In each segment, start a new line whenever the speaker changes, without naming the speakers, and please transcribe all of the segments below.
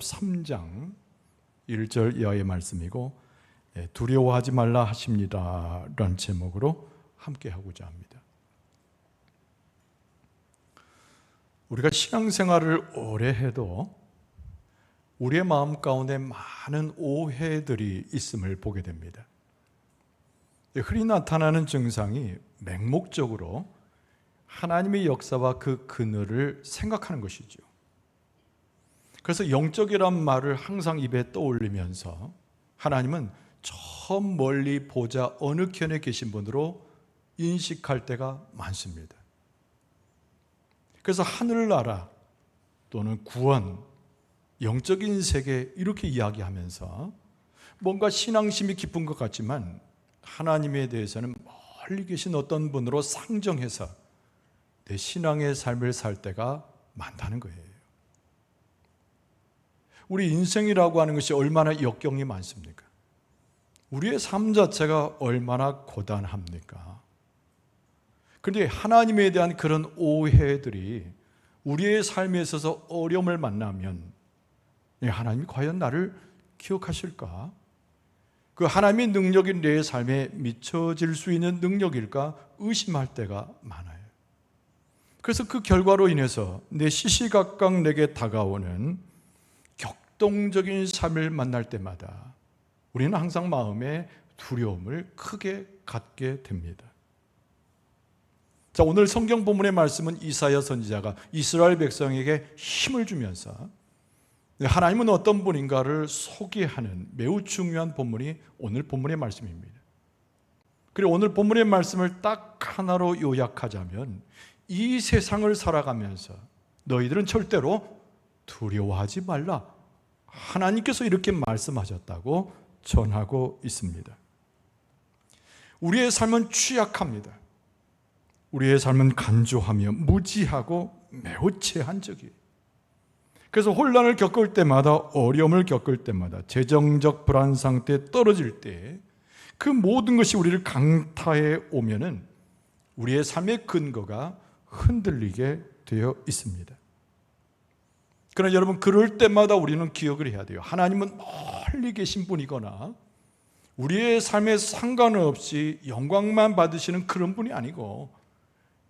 3장 1절 이하의 말씀이고 두려워하지 말라 하십니다 라는 제목으로 함께 하고자 합니다. 우리가 신앙생활을 오래 해도 우리의 마음 가운데 많은 오해들이 있음을 보게 됩니다. 흔히 나타나는 증상이 맹목적으로 하나님의 역사와 그 그늘을 생각하는 것이죠. 그래서 영적이란 말을 항상 입에 떠올리면서 하나님은 저 멀리 보자 어느 켠에 계신 분으로 인식할 때가 많습니다. 그래서 하늘나라 또는 구원, 영적인 세계 이렇게 이야기하면서 뭔가 신앙심이 깊은 것 같지만 하나님에 대해서는 멀리 계신 어떤 분으로 상정해서 내 신앙의 삶을 살 때가 많다는 거예요. 우리 인생이라고 하는 것이 얼마나 역경이 많습니까? 우리의 삶 자체가 얼마나 고단합니까? 그런데 하나님에 대한 그런 오해들이 우리의 삶에 있어서 어려움을 만나면 하나님이 과연 나를 기억하실까? 그 하나님의 능력이 내 삶에 미쳐질 수 있는 능력일까 의심할 때가 많아요. 그래서 그 결과로 인해서 내 시시각각 내게 다가오는 격동적인 삶을 만날 때마다 우리는 항상 마음에 두려움을 크게 갖게 됩니다. 자, 오늘 성경 본문의 말씀은 이사야 선지자가 이스라엘 백성에게 힘을 주면서 하나님은 어떤 분인가를 소개하는 매우 중요한 본문이 오늘 본문의 말씀입니다. 그리고 오늘 본문의 말씀을 딱 하나로 요약하자면 이 세상을 살아가면서 너희들은 절대로 두려워하지 말라. 하나님께서 이렇게 말씀하셨다고 전하고 있습니다. 우리의 삶은 취약합니다. 우리의 삶은 간조하며 무지하고 매우 제한적이에요. 그래서 혼란을 겪을 때마다, 어려움을 겪을 때마다, 재정적 불안 상태에 떨어질 때 그 모든 것이 우리를 강타해 오면은 우리의 삶의 근거가 흔들리게 되어 있습니다. 그러나 여러분, 그럴 때마다 우리는 기억을 해야 돼요. 하나님은 멀리 계신 분이거나 우리의 삶에 상관없이 영광만 받으시는 그런 분이 아니고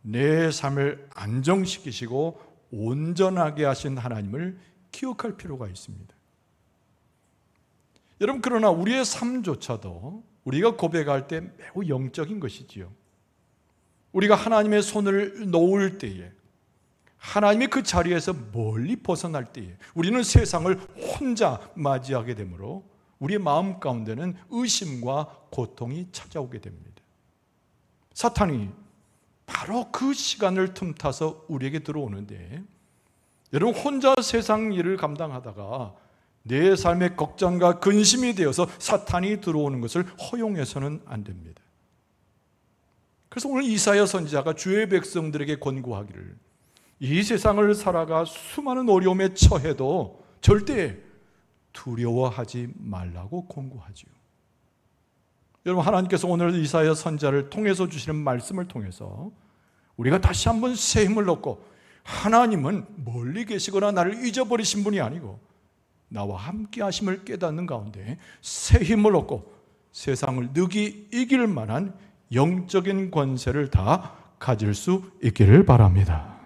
내 삶을 안정시키시고 온전하게 하신 하나님을 기억할 필요가 있습니다. 여러분, 그러나 우리의 삶조차도 우리가 고백할 때 매우 영적인 것이지요. 우리가 하나님의 손을 놓을 때에, 하나님의 그 자리에서 멀리 벗어날 때에 우리는 세상을 혼자 맞이하게 되므로 우리의 마음 가운데는 의심과 고통이 찾아오게 됩니다. 사탄이 바로 그 시간을 틈타서 우리에게 들어오는데, 여러분, 혼자 세상 일을 감당하다가 내 삶의 걱정과 근심이 되어서 사탄이 들어오는 것을 허용해서는 안 됩니다. 그래서 오늘 이사야 선지자가 주의 백성들에게 권고하기를, 이 세상을 살아가 수많은 어려움에 처해도 절대 두려워하지 말라고 권고하지요. 여러분, 하나님께서 오늘 이사야 선지자를 통해서 주시는 말씀을 통해서 우리가 다시 한번 새 힘을 얻고, 하나님은 멀리 계시거나 나를 잊어버리신 분이 아니고 나와 함께 하심을 깨닫는 가운데 새 힘을 얻고 세상을 능히 이길 만한 영적인 권세를 다 가질 수 있기를 바랍니다.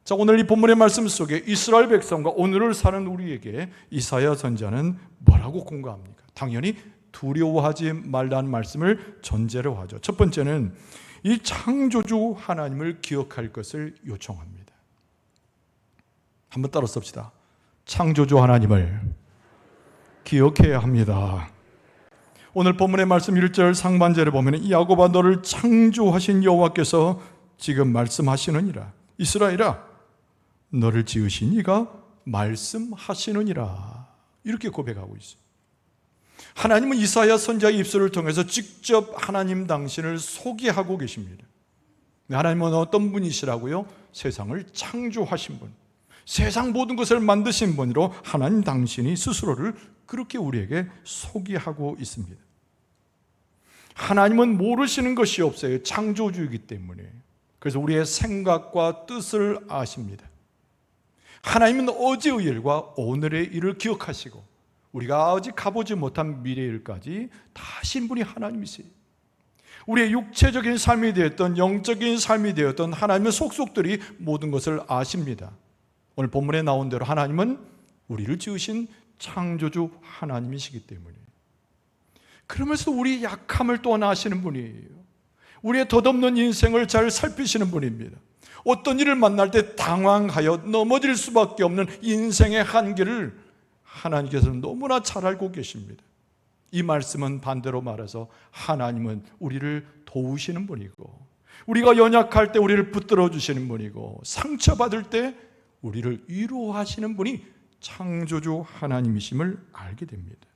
자, 오늘 이 본문의 말씀 속에 이스라엘 백성과 오늘을 사는 우리에게 이사야 선지자는 뭐라고 권고합니까? 당연히 두려워하지 말라는 말씀을 전제로 하죠. 첫 번째는 이 창조주 하나님을 기억할 것을 요청합니다. 한번 따라 씁시다. 창조주 하나님을 기억해야 합니다. 오늘 본문의 말씀 1절 상반절에 보면 야곱아, 너를 창조하신 여호와께서 지금 말씀하시느니라. 이스라엘아, 너를 지으신 이가 말씀하시느니라. 이렇게 고백하고 있어요. 하나님은 이사야 선지자의 입술을 통해서 직접 하나님 당신을 소개하고 계십니다. 하나님은 어떤 분이시라고요? 세상을 창조하신 분, 세상 모든 것을 만드신 분으로 하나님 당신이 스스로를 그렇게 우리에게 소개하고 있습니다. 하나님은 모르시는 것이 없어요. 창조주이기 때문에. 그래서 우리의 생각과 뜻을 아십니다. 하나님은 어제의 일과 오늘의 일을 기억하시고 우리가 아직 가보지 못한 미래의 일까지 다 하신 분이 하나님이세요. 우리의 육체적인 삶이 되었던 영적인 삶이 되었던 하나님의 속속들이 모든 것을 아십니다. 오늘 본문에 나온 대로 하나님은 우리를 지으신 창조주 하나님이시기 때문이에요. 그러면서 우리의 약함을 또한 아시는 분이에요. 우리의 덧없는 인생을 잘 살피시는 분입니다. 어떤 일을 만날 때 당황하여 넘어질 수밖에 없는 인생의 한계를 하나님께서는 너무나 잘 알고 계십니다. 이 말씀은 반대로 말해서 하나님은 우리를 도우시는 분이고, 우리가 연약할 때 우리를 붙들어 주시는 분이고, 상처받을 때 우리를 위로하시는 분이 창조주 하나님이심을 알게 됩니다.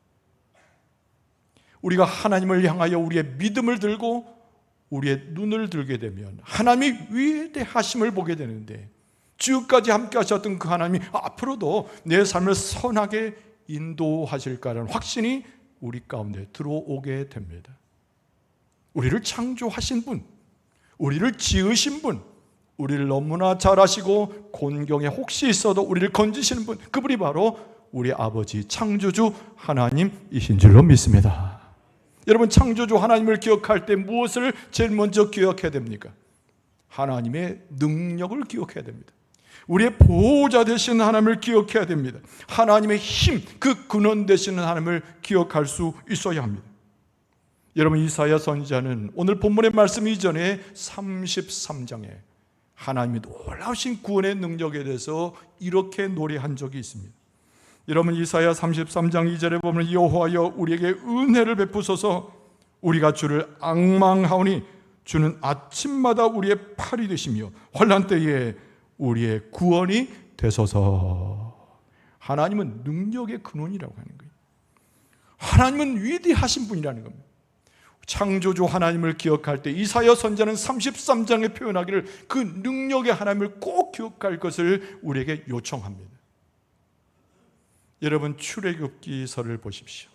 우리가 하나님을 향하여 우리의 믿음을 들고 우리의 눈을 들게 되면 하나님이 위대하심을 보게 되는데, 지금까지 함께 하셨던 그 하나님이 앞으로도 내 삶을 선하게 인도하실까라는 확신이 우리 가운데 들어오게 됩니다. 우리를 창조하신 분, 우리를 지으신 분, 우리를 너무나 잘 아시고 곤경에 혹시 있어도 우리를 건지시는 분, 그분이 바로 우리 아버지 창조주 하나님이신 줄로 믿습니다. 여러분, 창조주 하나님을 기억할 때 무엇을 제일 먼저 기억해야 됩니까? 하나님의 능력을 기억해야 됩니다. 우리의 보호자 되시는 하나님을 기억해야 됩니다. 하나님의 힘, 그 근원 되시는 하나님을 기억할 수 있어야 합니다. 여러분, 이사야 선지자는 오늘 본문의 말씀 이전에 33장에 하나님이 놀라우신 구원의 능력에 대해서 이렇게 노래한 적이 있습니다. 여러분, 이사야 33장 2절에 보면 여호와여 우리에게 은혜를 베푸소서, 우리가 주를 앙망하오니 주는 아침마다 우리의 팔이 되시며 환난 때에 우리의 구원이 되소서. 하나님은 능력의 근원이라고 하는 거예요. 하나님은 위대하신 분이라는 겁니다. 창조주 하나님을 기억할 때 이사야 선지자는 33장에 표현하기를 그 능력의 하나님을 꼭 기억할 것을 우리에게 요청합니다. 여러분, 출애굽기서를 보십시오.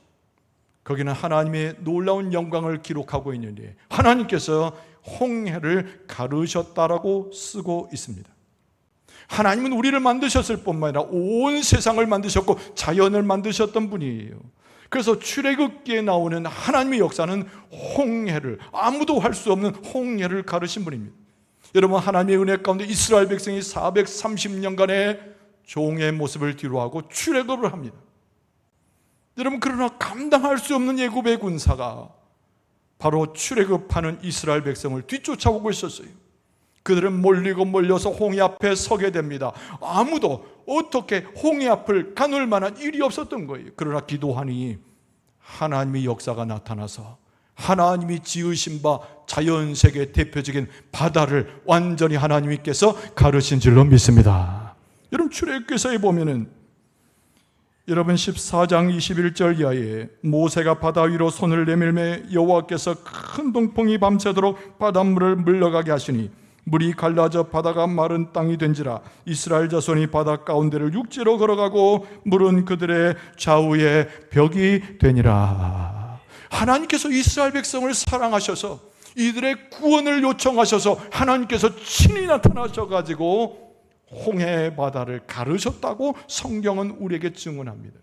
거기는 하나님의 놀라운 영광을 기록하고 있는데 하나님께서 홍해를 가르셨다라고 쓰고 있습니다. 하나님은 우리를 만드셨을 뿐만 아니라 온 세상을 만드셨고 자연을 만드셨던 분이에요. 그래서 출애굽기에 나오는 하나님의 역사는 홍해를, 아무도 할 수 없는 홍해를 가르신 분입니다. 여러분, 하나님의 은혜 가운데 이스라엘 백성이 430년간의 종의 모습을 뒤로하고 출애굽을 합니다. 여러분, 그러나 감당할 수 없는 애굽의 군사가 바로 출애굽하는 이스라엘 백성을 뒤쫓아오고 있었어요. 그들은 몰려서 홍해 앞에 서게 됩니다. 아무도 어떻게 홍해 앞을 가눌 만한 일이 없었던 거예요. 그러나 기도하니 하나님의 역사가 나타나서 하나님이 지으신 바 자연세계의 대표적인 바다를 완전히 하나님께서 가르신 줄로 믿습니다. 여러분, 출애굽기서에 보면은 여러분 14장 21절 이하에 모세가 바다 위로 손을 내밀매 여호와께서 큰 동풍이 밤새도록 바닷물을 물러가게 하시니 물이 갈라져 바다가 마른 땅이 된지라. 이스라엘 자손이 바다 가운데를 육지로 걸어가고 물은 그들의 좌우에 벽이 되니라. 하나님께서 이스라엘 백성을 사랑하셔서 이들의 구원을 요청하셔서 하나님께서 친히 나타나셔가지고 홍해 바다를 가르셨다고 성경은 우리에게 증언합니다.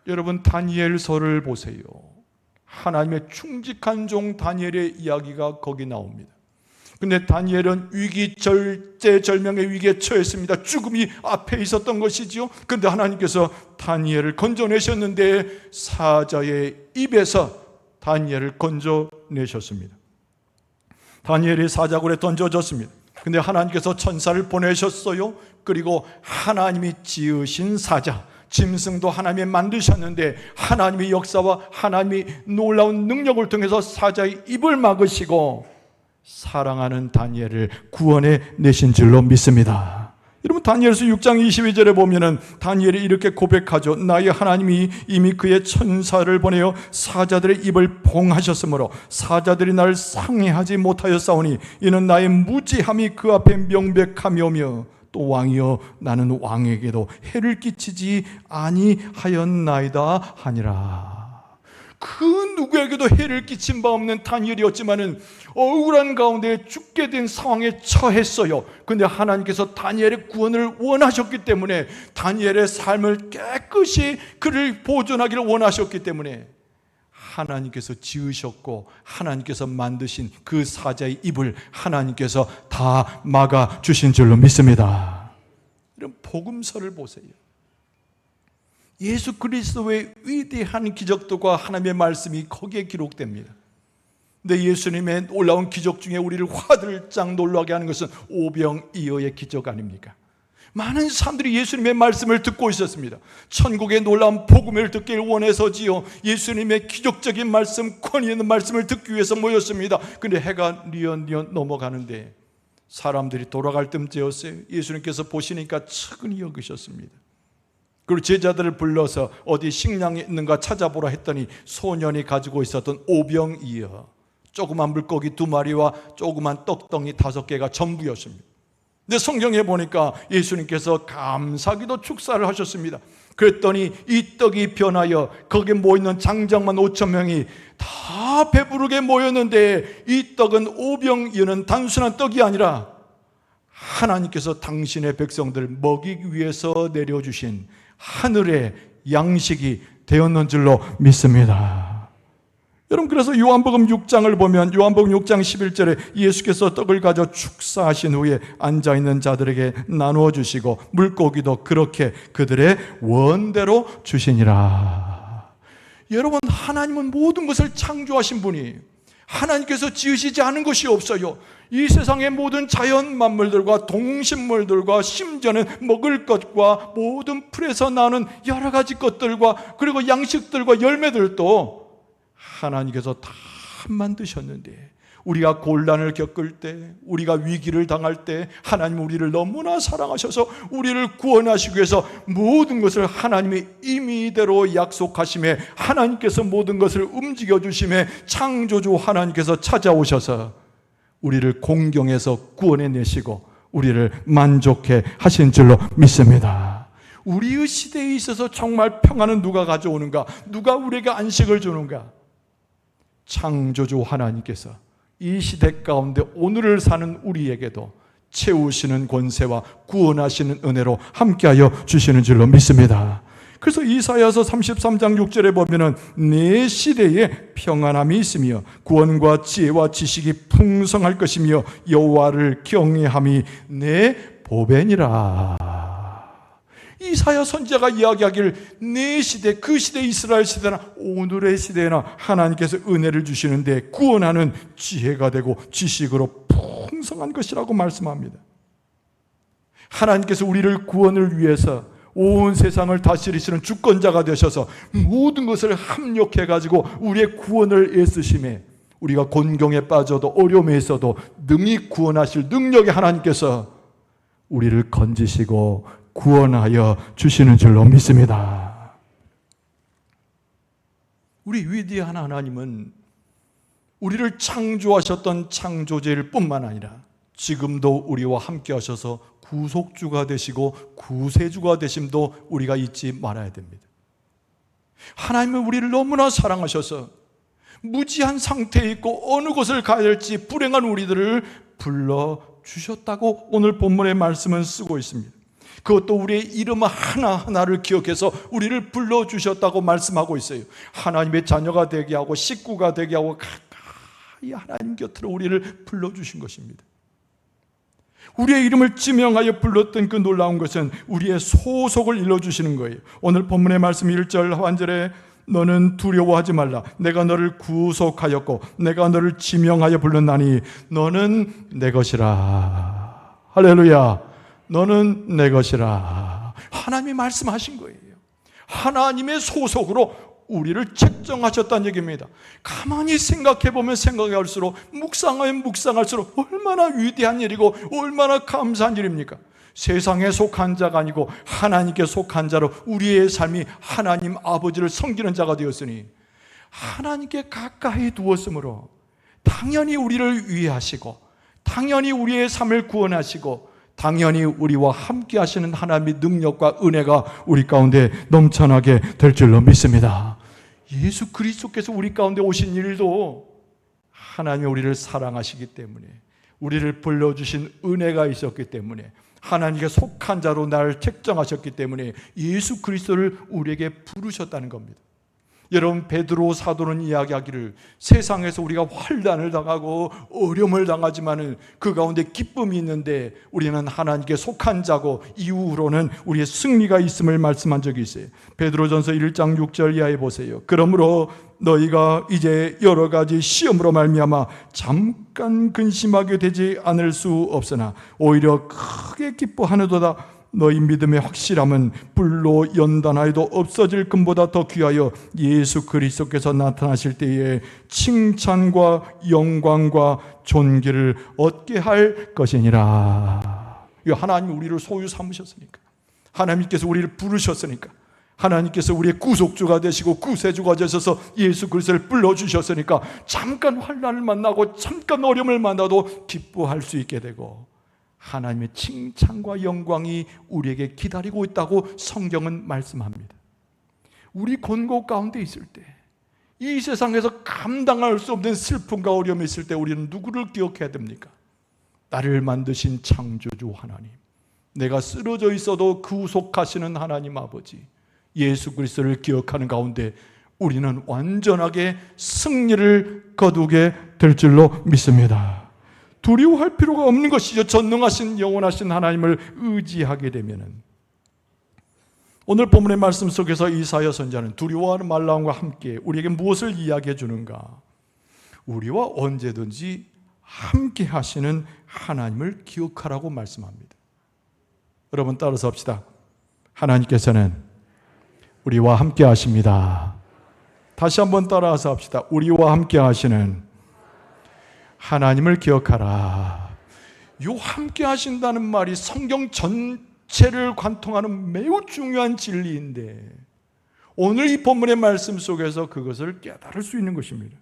여러분, 다니엘서를 보세요. 하나님의 충직한 종 다니엘의 이야기가 거기 나옵니다. 근데 다니엘은 절제절명의 위기에 처했습니다. 죽음이 앞에 있었던 것이지요. 그런데 하나님께서 다니엘을 건져내셨는데 사자의 입에서 다니엘을 건져내셨습니다. 다니엘이 사자굴에 던져졌습니다. 근데 하나님께서 천사를 보내셨어요. 그리고 하나님이 지으신 사자, 짐승도 하나님이 만드셨는데 하나님의 역사와 하나님의 놀라운 능력을 통해서 사자의 입을 막으시고 사랑하는 다니엘을 구원해 내신 줄로 믿습니다. 여러분, 다니엘서 6장 22절에 보면은 다니엘이 이렇게 고백하죠. 나의 하나님이 이미 그의 천사를 보내어 사자들의 입을 봉하셨으므로 사자들이 날 상해하지 못하였사오니 이는 나의 무지함이 그 앞에 명백함이오며 또 왕이여 나는 왕에게도 해를 끼치지 아니하였나이다 하니라. 그 누구에게도 해를 끼친 바 없는 다니엘이었지만은 억울한 가운데 죽게 된 상황에 처했어요. 근데 하나님께서 다니엘의 구원을 원하셨기 때문에, 다니엘의 삶을 깨끗이 그를 보존하기를 원하셨기 때문에 하나님께서 지으셨고 하나님께서 만드신 그 사자의 입을 하나님께서 다 막아 주신 줄로 믿습니다. 이런 복음서를 보세요. 예수 그리스도의 위대한 기적들과 하나님의 말씀이 거기에 기록됩니다. 근데 예수님의 놀라운 기적 중에 우리를 화들짝 놀라게 하는 것은 오병이어의 기적 아닙니까? 많은 사람들이 예수님의 말씀을 듣고 있었습니다. 천국의 놀라운 복음을 듣길 원해서지요, 예수님의 기적적인 말씀, 권위 있는 말씀을 듣기 위해서 모였습니다. 근데 해가 뉘엿뉘엿 넘어가는데 사람들이 돌아갈 뜸째였어요. 예수님께서 보시니까 측은히 여기셨습니다. 그리고 제자들을 불러서 어디 식량이 있는가 찾아보라 했더니 소년이 가지고 있었던 오병이어, 조그만 물고기 2마리와 조그만 떡덩이 5개가 전부였습니다. 근데 성경에 보니까 예수님께서 감사기도 축사를 하셨습니다. 그랬더니 이 떡이 변하여 거기에 모이는 장정만 5,000명이 다 배부르게 모였는데, 이 떡은 오병이어는 단순한 떡이 아니라 하나님께서 당신의 백성들을 먹이기 위해서 내려주신 하늘의 양식이 되었는 줄로 믿습니다. 여러분, 그래서 요한복음 6장을 보면 요한복음 6장 11절에 예수께서 떡을 가져 축사하신 후에 앉아있는 자들에게 나누어 주시고 물고기도 그렇게 그들의 원대로 주시니라. 여러분, 하나님은 모든 것을 창조하신 분이에요. 하나님께서 지으시지 않은 것이 없어요. 이 세상의 모든 자연 만물들과 동식물들과 심지어는 먹을 것과 모든 풀에서 나는 여러 가지 것들과 그리고 양식들과 열매들도 하나님께서 다 만드셨는데, 우리가 곤란을 겪을 때, 우리가 위기를 당할 때 하나님은 우리를 너무나 사랑하셔서 우리를 구원하시기 위해서 모든 것을 하나님의 임의대로 약속하심에, 하나님께서 모든 것을 움직여 주심에 창조주 하나님께서 찾아오셔서 우리를 공경해서 구원해내시고 우리를 만족해 하신 줄로 믿습니다. 우리의 시대에 있어서 정말 평안은 누가 가져오는가? 누가 우리에게 안식을 주는가? 창조주 하나님께서 이 시대 가운데 오늘을 사는 우리에게도 채우시는 권세와 구원하시는 은혜로 함께하여 주시는 줄로 믿습니다. 그래서 이사야서 33장 6절에 보면은 내 시대에 평안함이 있으며 구원과 지혜와 지식이 풍성할 것이며 여호와를 경외함이 내 보배니라. 이사야 선지자가 이야기하기를 내 시대, 그 시대 이스라엘 시대나 오늘의 시대나 하나님께서 은혜를 주시는데 구원하는 지혜가 되고 지식으로 풍성한 것이라고 말씀합니다. 하나님께서 우리를 구원을 위해서 온 세상을 다스리시는 주권자가 되셔서 모든 것을 합력해가지고 우리의 구원을 애쓰심에, 우리가 곤경에 빠져도 어려움에 있어도 능히 구원하실 능력의 하나님께서 우리를 건지시고 구원하여 주시는 줄로 믿습니다. 우리 위대한 하나님은 우리를 창조하셨던 창조주일 뿐만 아니라 지금도 우리와 함께 하셔서 구속주가 되시고 구세주가 되심도 우리가 잊지 말아야 됩니다. 하나님은 우리를 너무나 사랑하셔서 무지한 상태에 있고 어느 곳을 가야 할지 불행한 우리들을 불러주셨다고 오늘 본문의 말씀은 쓰고 있습니다. 그것도 우리의 이름 하나하나를 기억해서 우리를 불러주셨다고 말씀하고 있어요. 하나님의 자녀가 되게 하고 식구가 되게 하고 가까이 하나님 곁으로 우리를 불러주신 것입니다. 우리의 이름을 지명하여 불렀던 그 놀라운 것은 우리의 소속을 일러주시는 거예요. 오늘 본문의 말씀 1절 하반절에 너는 두려워하지 말라. 내가 너를 구속하였고 내가 너를 지명하여 불렀나니 너는 내 것이라. 할렐루야. 너는 내 것이라. 하나님이 말씀하신 거예요. 하나님의 소속으로 우리를 책정하셨다는 얘기입니다. 가만히 생각해보면 생각할수록, 묵상하면 묵상할수록 얼마나 위대한 일이고 얼마나 감사한 일입니까? 세상에 속한 자가 아니고 하나님께 속한 자로 우리의 삶이 하나님 아버지를 섬기는 자가 되었으니 하나님께 가까이 두었으므로 당연히 우리를 위하시고 당연히 우리의 삶을 구원하시고 당연히 우리와 함께 하시는 하나님의 능력과 은혜가 우리 가운데 넘쳐나게 될 줄로 믿습니다. 예수 그리스도께서 우리 가운데 오신 일도 하나님이 우리를 사랑하시기 때문에, 우리를 불러주신 은혜가 있었기 때문에, 하나님께 속한 자로 나를 책정하셨기 때문에 예수 그리스도를 우리에게 부르셨다는 겁니다. 여러분, 베드로 사도는 이야기하기를 세상에서 우리가 환난을 당하고 어려움을 당하지만은 그 가운데 기쁨이 있는데 우리는 하나님께 속한 자고 이후로는 우리의 승리가 있음을 말씀한 적이 있어요. 베드로전서 1장 6절 이하에 보세요. 그러므로 너희가 이제 여러 가지 시험으로 말미암아 잠깐 근심하게 되지 않을 수 없으나 오히려 크게 기뻐하느도다. 너희 믿음의 확실함은 불로 연단하여도 없어질 금보다 더 귀하여 예수 그리스도께서 나타나실 때에 칭찬과 영광과 존귀를 얻게 할 것이니라. 하나님이 우리를 소유 삼으셨으니까, 하나님께서 우리를 부르셨으니까, 하나님께서 우리의 구속주가 되시고 구세주가 되셔서 예수 그리스도를 불러주셨으니까 잠깐 환난을 만나고 잠깐 어려움을 만나도 기뻐할 수 있게 되고, 하나님의 칭찬과 영광이 우리에게 기다리고 있다고 성경은 말씀합니다. 우리 곤고 가운데 있을 때, 이 세상에서 감당할 수 없는 슬픔과 어려움이 있을 때 우리는 누구를 기억해야 됩니까? 나를 만드신 창조주 하나님, 내가 쓰러져 있어도 구속하시는 하나님 아버지, 예수 그리스도를 기억하는 가운데 우리는 완전하게 승리를 거두게 될 줄로 믿습니다. 두려워할 필요가 없는 것이죠. 전능하신 영원하신 하나님을 의지하게 되면은. 오늘 본문의 말씀 속에서 이사야 선지자는 두려워하는 말라움과 함께 우리에게 무엇을 이야기해 주는가? 우리와 언제든지 함께 하시는 하나님을 기억하라고 말씀합니다. 여러분, 따라서 합시다. 하나님께서는 우리와 함께 하십니다. 다시 한번 따라서 합시다. 우리와 함께 하시는 하나님을 기억하라. 요 함께 하신다는 말이 성경 전체를 관통하는 매우 중요한 진리인데, 오늘 이 본문의 말씀 속에서 그것을 깨달을 수 있는 것입니다.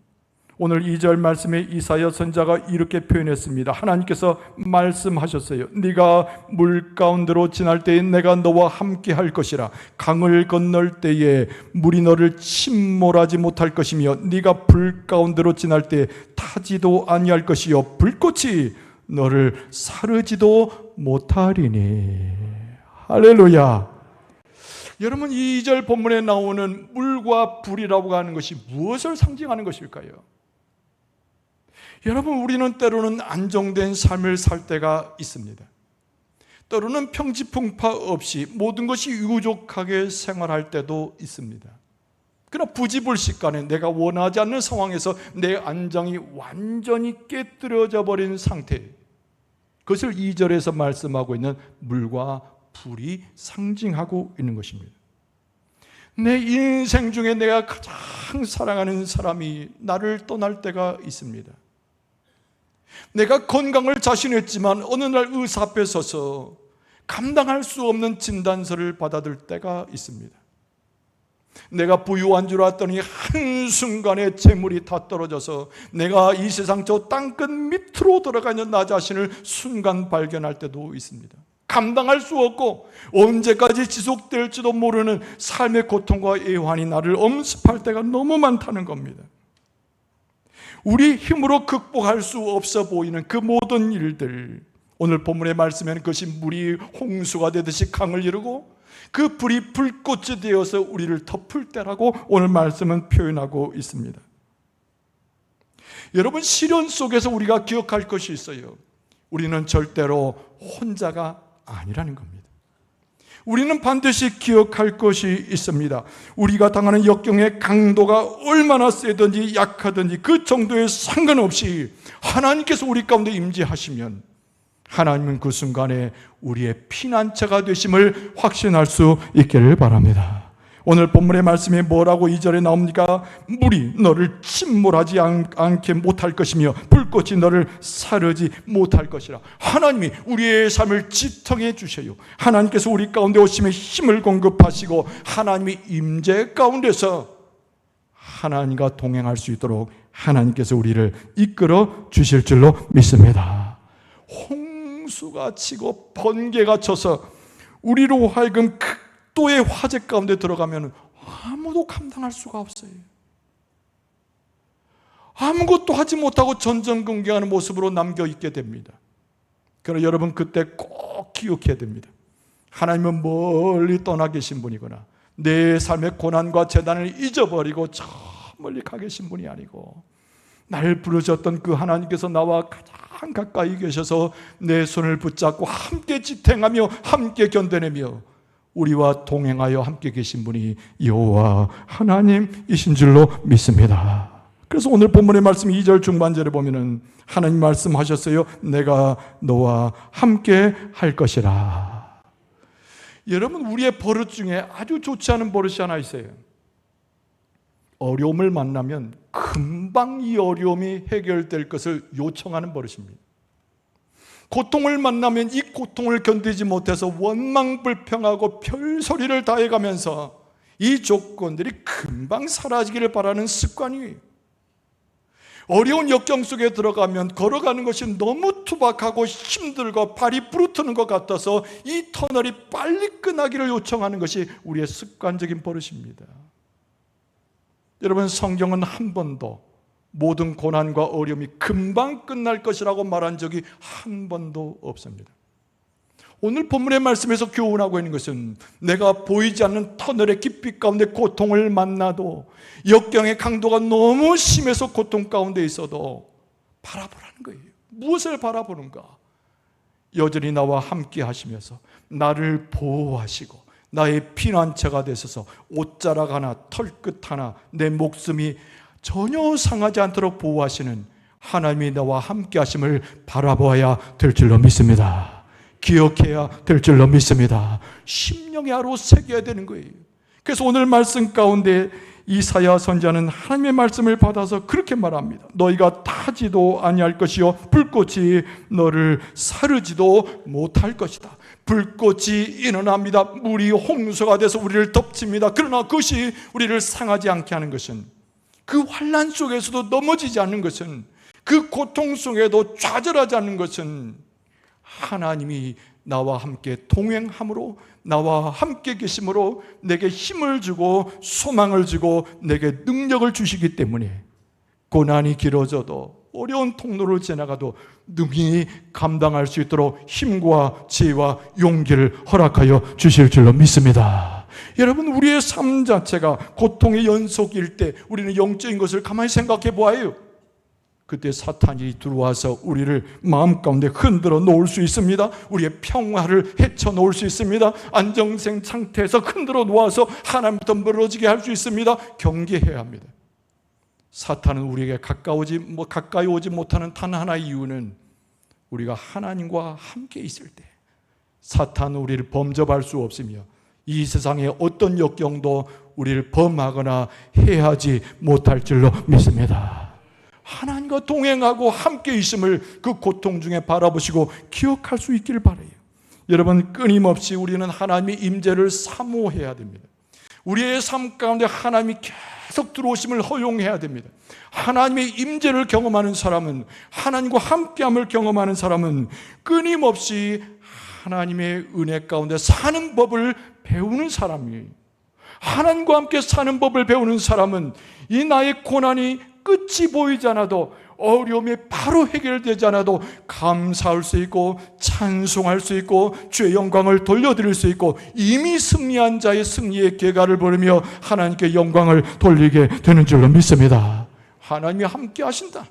오늘 2절 말씀에 이사야 선지자가 이렇게 표현했습니다. 하나님께서 말씀하셨어요. 네가 물 가운데로 지날 때에 내가 너와 함께 할 것이라. 강을 건널 때에 물이 너를 침몰하지 못할 것이며 네가 불 가운데로 지날 때에 타지도 아니할 것이요 불꽃이 너를 사르지도 못하리니. 할렐루야. 여러분, 2절 본문에 나오는 물과 불이라고 하는 것이 무엇을 상징하는 것일까요? 여러분, 우리는 때로는 안정된 삶을 살 때가 있습니다. 때로는 평지풍파 없이 모든 것이 유족하게 생활할 때도 있습니다. 그러나 부지불식간에 내가 원하지 않는 상황에서 내 안정이 완전히 깨뜨려져 버린 상태, 그것을 2절에서 말씀하고 있는 물과 불이 상징하고 있는 것입니다. 내 인생 중에 내가 가장 사랑하는 사람이 나를 떠날 때가 있습니다. 내가 건강을 자신했지만 어느 날 의사 앞에 서서 감당할 수 없는 진단서를 받아들 때가 있습니다. 내가 부유한 줄 알았더니 한순간에 재물이 다 떨어져서 내가 이 세상 저 땅끝 밑으로 들어가 있는 나 자신을 순간 발견할 때도 있습니다. 감당할 수 없고 언제까지 지속될지도 모르는 삶의 고통과 애환이 나를 엄습할 때가 너무 많다는 겁니다. 우리 힘으로 극복할 수 없어 보이는 그 모든 일들, 오늘 본문의 말씀에는 그것이 물이 홍수가 되듯이 강을 이루고 그 불이 불꽃이 되어서 우리를 덮을 때라고 오늘 말씀은 표현하고 있습니다. 여러분, 시련 속에서 우리가 기억할 것이 있어요. 우리는 절대로 혼자가 아니라는 겁니다. 우리는 반드시 기억할 것이 있습니다. 우리가 당하는 역경의 강도가 얼마나 세든지 약하든지 그 정도에 상관없이 하나님께서 우리 가운데 임재하시면 하나님은 그 순간에 우리의 피난처가 되심을 확신할 수 있기를 바랍니다. 오늘 본문의 말씀이 뭐라고 2절에 나옵니까? 물이 너를 침몰하지 않게 못할 것이며 불꽃이 너를 사르지 못할 것이라. 하나님이 우리의 삶을 지탱해 주셔요. 하나님께서 우리 가운데 오심에 힘을 공급하시고 하나님이 임재 가운데서 하나님과 동행할 수 있도록 하나님께서 우리를 이끌어 주실 줄로 믿습니다. 홍수가 치고 번개가 쳐서 우리로 하여금 극도의 화재 가운데 들어가면 아무도 감당할 수가 없어요. 아무것도 하지 못하고 전전긍긍하는 모습으로 남겨있게 됩니다. 그러나 여러분 그때 꼭 기억해야 됩니다. 하나님은 멀리 떠나 계신 분이거나 내 삶의 고난과 재난을 잊어버리고 저 멀리 가 계신 분이 아니고 날 부르셨던 그 하나님께서 나와 가장 가까이 계셔서 내 손을 붙잡고 함께 지탱하며 함께 견뎌내며 우리와 동행하여 함께 계신 분이 여호와 하나님이신 줄로 믿습니다. 그래서 오늘 본문의 말씀 2절 중반절에 보면은 하나님 말씀하셨어요. 내가 너와 함께 할 것이라. 여러분 우리의 버릇 중에 아주 좋지 않은 버릇이 하나 있어요. 어려움을 만나면 금방 이 어려움이 해결될 것을 요청하는 버릇입니다. 고통을 만나면 이 고통을 견디지 못해서 원망불평하고 별소리를 다 해가면서 이 조건들이 금방 사라지기를 바라는 습관이에요. 어려운 역경 속에 들어가면 걸어가는 것이 너무 투박하고 힘들고 발이 부르트는 것 같아서 이 터널이 빨리 끝나기를 요청하는 것이 우리의 습관적인 버릇입니다. 여러분 성경은 한 번도 모든 고난과 어려움이 금방 끝날 것이라고 말한 적이 한 번도 없습니다. 오늘 본문의 말씀에서 교훈하고 있는 것은 내가 보이지 않는 터널의 깊이 가운데 고통을 만나도 역경의 강도가 너무 심해서 고통 가운데 있어도 바라보라는 거예요. 무엇을 바라보는가? 여전히 나와 함께 하시면서 나를 보호하시고 나의 피난처가 되셔서 옷자락 하나 털끝 하나 내 목숨이 전혀 상하지 않도록 보호하시는 하나님이 나와 함께 하심을 바라보아야 될 줄로 믿습니다. 기억해야 될 줄로 믿습니다. 심령의 하루 새겨야 되는 거예요. 그래서 오늘 말씀 가운데 이사야 선지자는 하나님의 말씀을 받아서 그렇게 말합니다. 너희가 타지도 아니할 것이요 불꽃이 너를 사르지도 못할 것이다. 불꽃이 일어납니다. 물이 홍수가 돼서 우리를 덮칩니다. 그러나 그것이 우리를 상하지 않게 하는 것은, 그 환난 속에서도 넘어지지 않는 것은, 그 고통 속에도 좌절하지 않는 것은 하나님이 나와 함께 동행함으로, 나와 함께 계심으로 내게 힘을 주고 소망을 주고 내게 능력을 주시기 때문에 고난이 길어져도 어려운 통로를 지나가도 능히 감당할 수 있도록 힘과 지혜와 용기를 허락하여 주실 줄로 믿습니다. 여러분 우리의 삶 자체가 고통의 연속일 때 우리는 영적인 것을 가만히 생각해 보아요. 그때 사탄이 들어와서 우리를 마음 가운데 흔들어 놓을 수 있습니다. 우리의 평화를 헤쳐 놓을 수 있습니다. 안정생 상태에서 흔들어 놓아서 하나님부터 멀어지게 할 수 있습니다. 경계해야 합니다. 사탄은 우리에게 가까이 오지 못하는 단 하나의 이유는 우리가 하나님과 함께 있을 때 사탄은 우리를 범접할 수 없으며 이 세상의 어떤 역경도 우리를 범하거나 해하지 못할 줄로 믿습니다. 하나님과 동행하고 함께 있음을 그 고통 중에 바라보시고 기억할 수 있기를 바라요. 여러분 끊임없이 우리는 하나님의 임재를 사모해야 됩니다. 우리의 삶 가운데 하나님이 계속 들어오심을 허용해야 됩니다. 하나님의 임재를 경험하는 사람은, 하나님과 함께함을 경험하는 사람은 끊임없이 하나님의 은혜 가운데 사는 법을 배우는 사람이에요. 하나님과 함께 사는 법을 배우는 사람은 이 나의 고난이 끝이 보이지 않아도, 어려움이 바로 해결되지 않아도 감사할 수 있고 찬송할 수 있고 주의 영광을 돌려드릴 수 있고 이미 승리한 자의 승리의 계가를 부르며 하나님께 영광을 돌리게 되는 줄로 믿습니다. 하나님이 함께 하신다.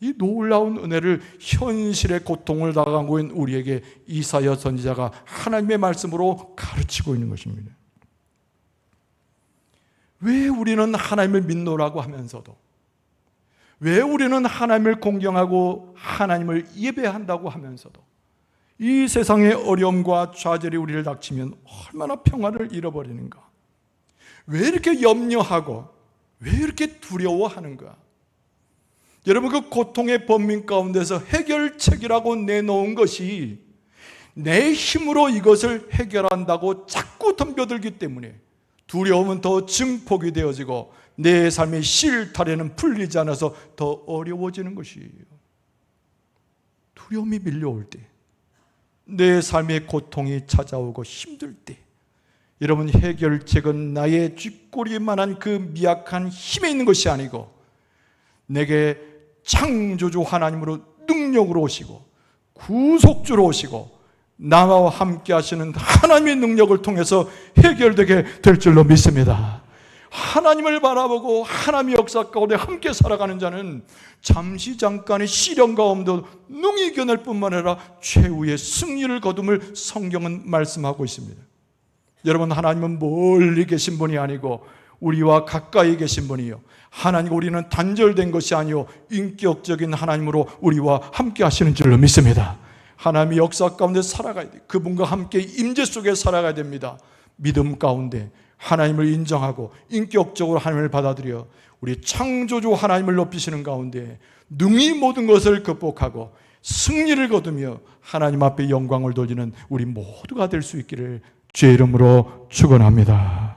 이 놀라운 은혜를 현실의 고통을 당하고 있는 우리에게 이사야 선지자가 하나님의 말씀으로 가르치고 있는 것입니다. 왜 우리는 하나님을 믿노라고 하면서도, 왜 우리는 하나님을 공경하고 하나님을 예배한다고 하면서도 이 세상의 어려움과 좌절이 우리를 닥치면 얼마나 평화를 잃어버리는가? 왜 이렇게 염려하고 왜 이렇게 두려워하는가? 여러분 그 고통의 범민 가운데서 해결책이라고 내놓은 것이 내 힘으로 이것을 해결한다고 자꾸 덤벼들기 때문에 두려움은 더 증폭이 되어지고 내 삶의 실타래는 풀리지 않아서 더 어려워지는 것이에요. 두려움이 밀려올 때, 내 삶의 고통이 찾아오고 힘들 때, 여러분 해결책은 나의 쥐꼬리만한 그 미약한 힘에 있는 것이 아니고 내게 창조주 하나님으로 능력으로 오시고 구속주로 오시고 나와 함께 하시는 하나님의 능력을 통해서 해결되게 될 줄로 믿습니다. 하나님을 바라보고 하나님의 역사 가운데 함께 살아가는 자는 잠시 잠깐의 시련 가운데도 능히 이겨낼 뿐만 아니라 최후의 승리를 거둠을 성경은 말씀하고 있습니다. 여러분, 하나님은 멀리 계신 분이 아니고 우리와 가까이 계신 분이요, 하나님과 우리는 단절된 것이 아니요 인격적인 하나님으로 우리와 함께 하시는 줄로 믿습니다. 하나님의 역사 가운데 살아가야 돼요. 그분과 함께 임재 속에 살아가야 됩니다. 믿음 가운데 하나님을 인정하고 인격적으로 하나님을 받아들여 우리 창조주 하나님을 높이시는 가운데 능히 모든 것을 극복하고 승리를 거두며 하나님 앞에 영광을 돌리는 우리 모두가 될 수 있기를 주의 이름으로 축원합니다.